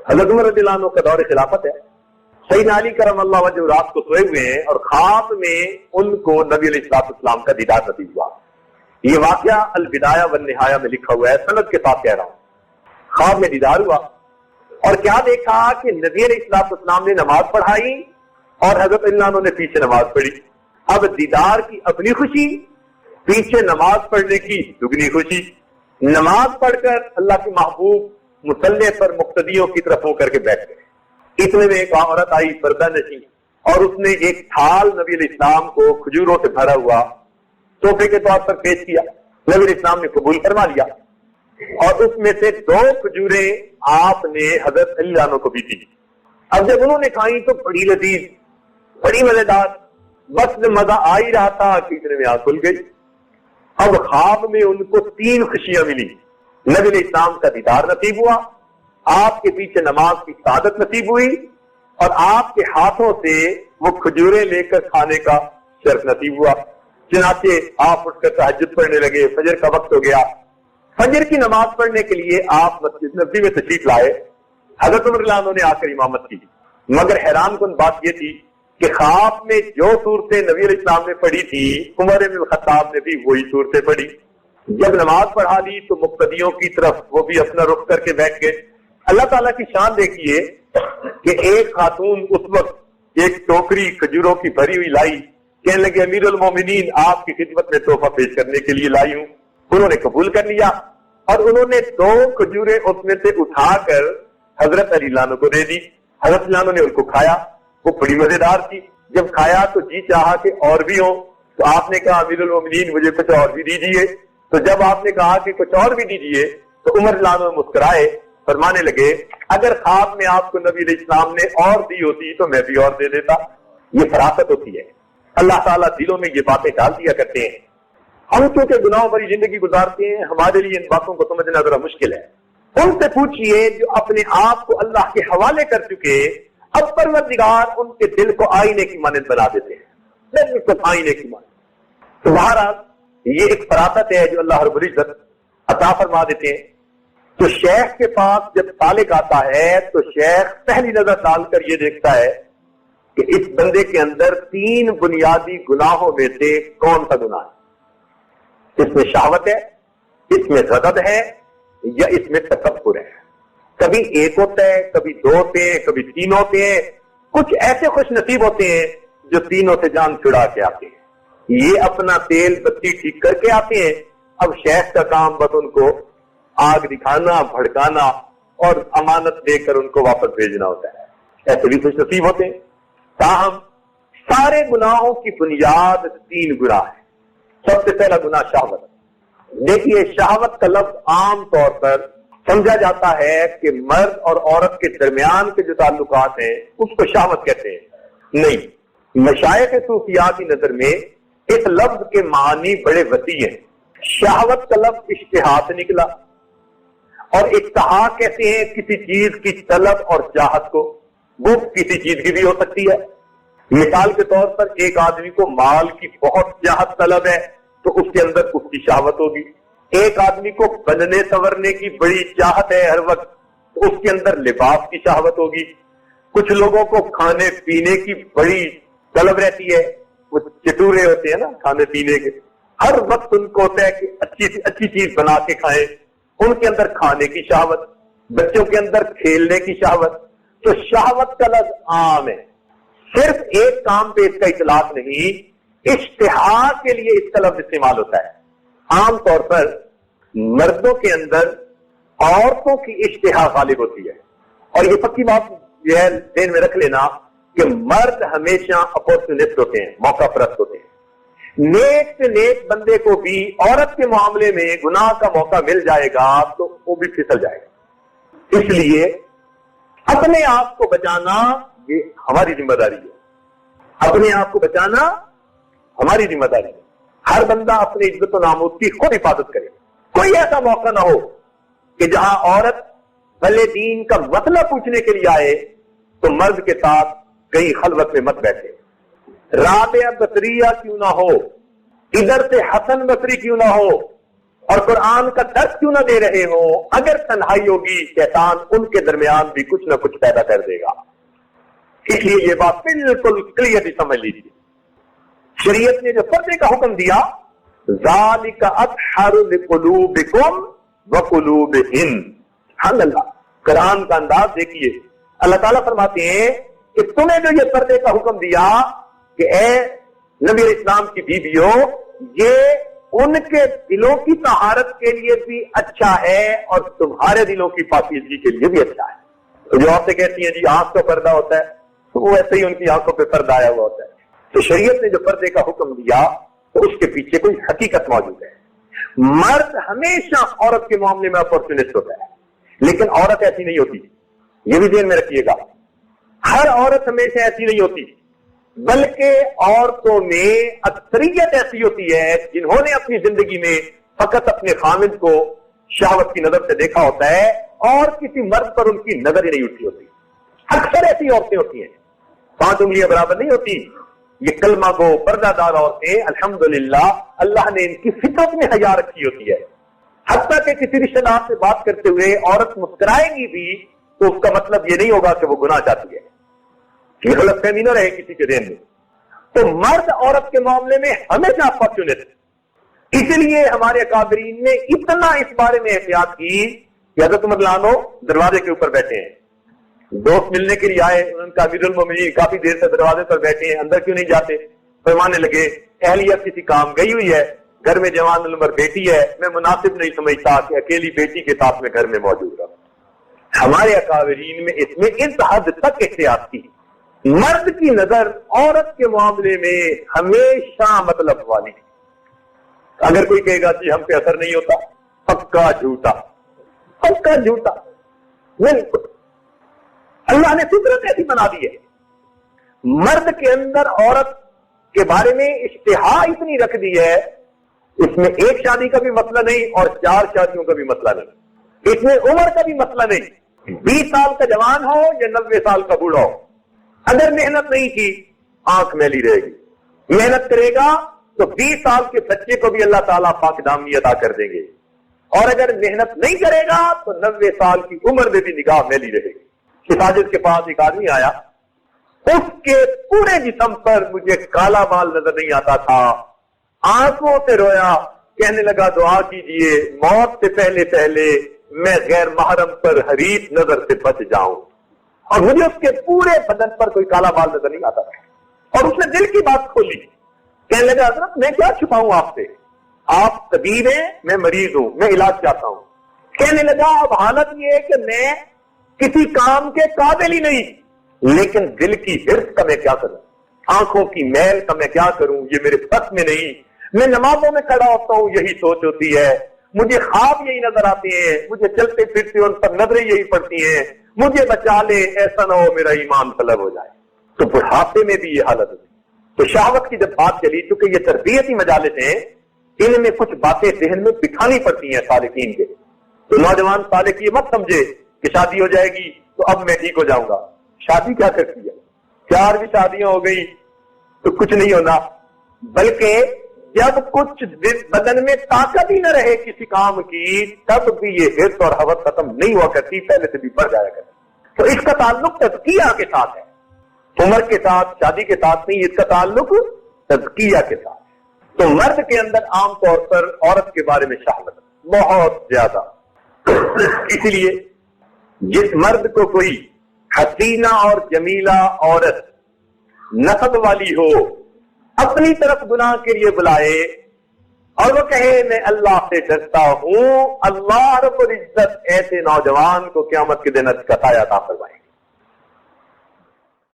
حضرت عمر رضی اللہ عنہ کا دور خلافت ہے، سیدنا علی کرم اللہ وجہ رات کو سوئے ہوئے ہیں اور خواب میں ان کو نبی علیہ السلام کا دیدار نصیب ہوا۔ یہ واقعہ البدایہ والنہایہ میں لکھا ہوا ہے، سند کے ساتھ کہہ رہا ہوں۔ خواب میں دیدار ہوا اور کیا دیکھا کہ نبی علیہ السلام نے نماز پڑھائی اور حضرت علی عنہ نے پیچھے نماز پڑھی۔ اب دیدار کی اپنی خوشی، پیچھے نماز پڑھنے کی دگنی خوشی۔ نماز پڑھ کر اللہ کے محبوب مصلی پر مقتدیوں کی طرف ہو کر کے بیٹھ گئے۔ اتنے میں ایک عورت آئی پردہ نشین اور اس نے ایک تھال نبی علیہ السلام کو کھجوروں سے بھرا ہوا تحفے کے طور پر پیش کیا۔ نبی علیہ السلام نے قبول فرما لیا اور اس میں سے 2 کھجوریں آپ نے حضرت علی عنہ کو بھی دی۔ اب جب انہوں نے کھائی تو بڑی لذیذ، بڑی مزیدار، بس مزہ آ ہی رہا تھا کہ اتنے میں آنکھ کھل گئی۔ اب خواب میں ان کو 3 خوشیاں ملی۔ نبی علیہ السلام کا دیدار نصیب ہوا، آپ کے پیچھے نماز کی سعادت نصیب ہوئی اور آپ کے ہاتھوں سے وہ کھجوریں لے کر کھانے کا شرف نصیب ہوا۔ چنانچہ آپ اٹھ کر تہجد پڑھنے لگے، فجر کا وقت ہو گیا۔ فجر کی نماز پڑھنے کے لیے آپ مسجد نبوی میں تشریف لائے۔ حضرت عمر رضی اللہ عنہ نے آ کر امامت کی، مگر حیران کن بات یہ تھی کہ خواب میں جو صورتیں نبی علیہ السلام نے پڑھی تھی عمر بن الخطاب نے بھی وہی صورتیں پڑھی۔ جب نماز پڑھا لی تو مقتدیوں کی طرف وہ بھی اپنا رخ کر کے بیٹھ گئے۔ اللہ تعالیٰ کی شان دیکھیے کہ ایک خاتون اس وقت ایک ٹوکری کھجوروں کی بھری ہوئی لائی، کہنے لگے امیر المومنین آپ کی خدمت میں تحفہ پیش کرنے کے لیے لائی ہوں۔ انہوں نے قبول کر لیا اور انہوں نے 2 کھجوریں اس میں سے اٹھا کر حضرت علی عنہ کو دے دی۔ حضرت علی عنہ نے ان کو کھایا، وہ بڑی مزیدار تھی۔ جب کھایا تو جی چاہا کہ اور بھی ہو، تو آپ نے کہا امیر المومنین مجھے کچھ اور بھی دیجیے۔ تو جب آپ نے کہا کہ کچھ اور بھی دیجیے تو عمر رضی اللہ عنہ مسکرائے، فرمانے لگے اگر خواب میں آپ کو نبی علیہ السلام نے اور دی ہوتی تو میں بھی اور دے دیتا۔ یہ فراست ہوتی ہے، اللہ تعالیٰ دلوں میں یہ باتیں ڈال دیا کرتے ہیں۔ ہم کیونکہ گناہوں بھری زندگی گزارتے ہیں، ہمارے لیے ان باتوں کو سمجھنا ذرا مشکل ہے۔ ان سے پوچھئے جو اپنے آپ کو اللہ کے حوالے کر چکے، اب پروردگار ان کے دل کو آئینے کی مانند بنا دیتے ہیں، بالکل آئینے کی مانند۔ تمہارا یہ ایک فراست ہے جو اللہ رب العزت عطا فرما دیتے ہیں۔ تو شیخ کے پاس جب سالک آتا ہے تو شیخ پہلی نظر ڈال کر یہ دیکھتا ہے کہ اس بندے کے اندر 3 بنیادی گناہوں میں سے کون سا گناہ ہے۔ اس میں شہوت ہے، اس میں غضب ہے، یا اس میں تکبر ہے۔ کبھی ایک ہوتا ہے، کبھی 2 ہوتے ہیں، کبھی 3 ہوتے ہیں۔ کچھ ایسے خوش نصیب ہوتے ہیں جو تینوں سے جان چھڑا کے آتے ہیں، یہ اپنا تیل بتی ٹھیک کر کے آتے ہیں۔ اب شیخ کا کام بس ان کو آگ دکھانا، بھڑکانا اور امانت دے کر ان کو واپس بھیجنا ہوتا ہے۔ ایسے بھی خوش نصیب ہوتے ہیں۔ تاہم سارے گناہوں کی بنیاد 3 گناہ ہے۔ سب سے پہلا گناہ شہوت۔ دیکھیے شہوت کا لفظ عام طور پر سمجھا جاتا ہے کہ مرد اور عورت کے درمیان کے جو تعلقات ہیں اس کو شہوت کہتے ہیں۔ نہیں، مشائخ صوفیاء کی نظر میں اس لفظ کے معنی بڑے وسیع ہیں۔ شہوت کا لفظ اشتہا سے نکلا، اور اشتہا کہتے ہیں کسی چیز کی طلب اور چاہت کو، وہ کسی چیز کی بھی ہو سکتی ہے۔ مثال کے طور پر ایک آدمی کو مال کی بہت چاہت طلب ہے تو اس کے اندر اس کی شہوت ہوگی۔ ایک آدمی کو بننے سنورنے کی بڑی چاہت ہے ہر وقت تو اس کے اندر لباس کی شہوت ہوگی۔ کچھ لوگوں کو کھانے پینے کی بڑی طلب رہتی ہے، وہ چٹورے ہوتے ہیں نا کھانے پینے کے، ہر وقت ان کو ہوتا ہے کہ اچھی سے اچھی چیز بنا کے کھائیں، ان کے اندر کھانے کی شہوت، بچوں کے اندر کھیلنے کی شہوت۔ تو شہوت کا لفظ عام ہے، صرف ایک کام پہ اس کا اطلاق نہیں، اشتہا کے لیے اس کا لفظ استعمال ہوتا ہے۔ عام طور پر مردوں کے اندر عورتوں کی اشتہا غالب ہوتی ہے، اور یہ پکی بات یہ ہے ذہن میں رکھ لینا کہ مرد ہمیشہ اپورچونسٹ ہوتے ہیں، موقع پرست ہوتے ہیں۔ نیک سے نیک بندے کو بھی عورت کے معاملے میں گناہ کا موقع مل جائے گا تو وہ بھی پھسل جائے گا۔ اس لیے اپنے آپ کو بچانا یہ ہماری ذمہ داری ہے، اپنے آپ کو بچانا ہماری ذمہ داری ہے۔ ہر بندہ اپنی عزت و ناموس کی خود حفاظت کرے۔ کوئی ایسا موقع نہ ہو کہ جہاں عورت بھلے دین کا مسئلہ پوچھنے کے لیے آئے تو مرد کے ساتھ کہیں خلوت میں مت بیٹھے۔ رابعہ بصریہ کیوں نہ ہو، ادھر سے حسن بصری کیوں نہ ہو، اور قرآن کا درس کیوں نہ دے رہے ہوں؟ اگر تنہائی ہوگی شیطان ان کے درمیان بھی کچھ نہ کچھ پیدا کر دے گا. اس لیے یہ بات بالکل کلیئرلی سمجھ لیجیے. شریعت نے جو پردے کا حکم دیا ذالک اطہر لقلوبکم وقلوبہن. سبحان اللہ. قرآن کا انداز دیکھیے. اللہ تعالیٰ فرماتے ہیں کہ تمہیں جو یہ پردے کا حکم دیا کہ اے نبی علیہ السلام کی بیویوں، یہ ان کے دلوں کی طہارت کے لیے بھی اچھا ہے اور تمہارے دلوں کی پاکیزگی کے لیے بھی اچھا ہے. تو جو عورتیں کہتی ہیں جی آنکھ کا پردہ ہوتا ہے، تو وہ ایسے ہی ان کی آنکھوں پہ پردہ آیا ہوا ہوتا ہے. تو شریعت نے جو پردے کا حکم دیا تو اس کے پیچھے کوئی حقیقت موجود ہے. مرد ہمیشہ عورت کے معاملے میں اپورچونسٹ ہوتا ہے، لیکن عورت ایسی نہیں ہوتی. یہ بھی ذہن میں رکھیے گا. ہر عورت ہمیشہ ایسی نہیں ہوتی، بلکہ عورتوں میں اکثریت ایسی ہوتی ہے جنہوں نے اپنی زندگی میں فقط اپنے خامد کو شہوت کی نظر سے دیکھا ہوتا ہے اور کسی مرد پر ان کی نظر ہی نہیں اٹھی ہوتی. اکثر ایسی عورتیں ہوتی ہیں. 5 انگلیاں برابر نہیں ہوتی. یہ کلمہ گو پردہ دار عورتیں الحمدللہ اللہ نے ان کی فطرت میں حیا رکھی ہوتی ہے. حتیٰ کہ کسی رشتہ دار سے بات کرتے ہوئے عورت مسکرائے گی بھی تو اس کا مطلب یہ نہیں ہوگا کہ وہ گناہ چاہتی ہے. یہ غلط فہمی نہ رہے کسی کے ذہن میں. تو مرد عورت کے معاملے میں ہمیشہ اپورچونسٹ. اسی لیے ہمارے اکابرین نے اتنا اس بارے میں احتیاط کی کہ حضرت عمر لانو دروازے کے اوپر بیٹھے ہیں، دوست ملنے کے لیے آئے، ان کا امیر المومنین کافی دیر سے دروازے پر بیٹھے ہیں، اندر کیوں نہیں جاتے؟ فرمانے لگے اہلیہ کسی کام گئی ہوئی ہے، گھر میں جوان العمر بیٹی ہے، میں مناسب نہیں سمجھتا کہ اکیلی بیٹی کے ساتھ میں گھر میں موجود رہوں. ہمارے اکابرین میں اس میں اس حد تک احتیاط کی. مرد کی نظر عورت کے معاملے میں ہمیشہ مطلب والی. اگر کوئی کہے گا کہ ہم پہ اثر نہیں ہوتا، پکا جھوٹا، پکا جھوٹا. بالکل اللہ نے فطرت ایسی بنا دی ہے. مرد کے اندر عورت کے بارے میں اشتہا اتنی رکھ دی ہے، اس میں ایک شادی کا بھی مسئلہ نہیں اور 4 شادیوں کا بھی مسئلہ نہیں. اس میں عمر کا بھی مسئلہ نہیں. 20 سال کا جوان ہو یا 90 سال کا بوڑھا ہو، اگر محنت نہیں کی آنکھ میلی رہے گی. محنت کرے گا تو 20 سال کے بچے کو بھی اللہ تعالیٰ پاک دامنی عطا کر دیں گے، اور اگر محنت نہیں کرے گا تو 90 سال کی عمر میں بھی نگاہ میلی رہے گی. ساجد کے پاس ایک آدمی آیا، اس کے پورے جسم پر مجھے کالا بال نظر نہیں آتا تھا، آنکھوں سے رویا، کہنے لگا دعا کیجئے موت سے پہلے پہلے میں غیر محرم پر حریص نظر سے بچ جاؤں. اور مجھے اس کے پورے بدن پر کوئی کالا بال نظر نہیں آتا تھا. اور اس نے دل کی بات کھولی، کہنے لگا حضرت میں کیا چھپاؤں آپ سے، آپ طبیب ہیں، میں مریض ہوں، میں علاج چاہتا ہوں. کہنے لگا اب حالت یہ ہے کہ میں کسی کام کے قابل ہی نہیں، لیکن دل کی حرص کا میں کیا کروں، آنکھوں کی میل کا میں کیا کروں، یہ میرے بس میں نہیں. میں نمازوں میں کھڑا ہوتا ہوں یہی سوچ ہوتی ہے، مجھے خواب یہی نظر آتے ہیں، مجھے چلتے پھرتے ان پر نظریں یہی پڑتی ہیں، مجھے بچا لے ایسا نہ ہو میرا ایمان طلب ہو جائے. تو بڑھاپے میں بھی یہ حالت ہوتی. تو شہوت کی جب بات چلی، چونکہ یہ تربیتی مجالس ہیں، ان میں کچھ باتیں ذہن میں بٹھانی پڑتی ہیں سالکین کے. تو نوجوان سالک یہ مت سمجھے کہ شادی ہو جائے گی تو اب میں ٹھیک ہو جاؤں گا. شادی کیا کرتی ہے؟ 4 بھی شادیاں ہو گئی تو کچھ نہیں ہونا، بلکہ جب کچھ بدن میں طاقت ہی نہ رہے کسی کام کی تب بھی یہ حرص اور ہوس ختم نہیں ہوا کرتی، پہلے سے بھی بڑھ جایا کرتی. تو اس کا تعلق تزکیہ کے ساتھ ہے، عمر کے ساتھ، شادی کے ساتھ نہیں. اس کا تعلق تزکیہ کے ساتھ. تو مرد کے اندر عام طور پر عورت کے بارے میں شہوت بہت زیادہ. اسی لیے جس مرد کو کوئی حسینہ اور جمیلہ عورت نسب والی ہو اپنی طرف گناہ کے لیے بلائے اور وہ کہے میں اللہ سے ڈرتا ہوں، اللہ رب العزت ایسے نوجوان کو قیامت کے دن کا سایہ عطا فرمائے.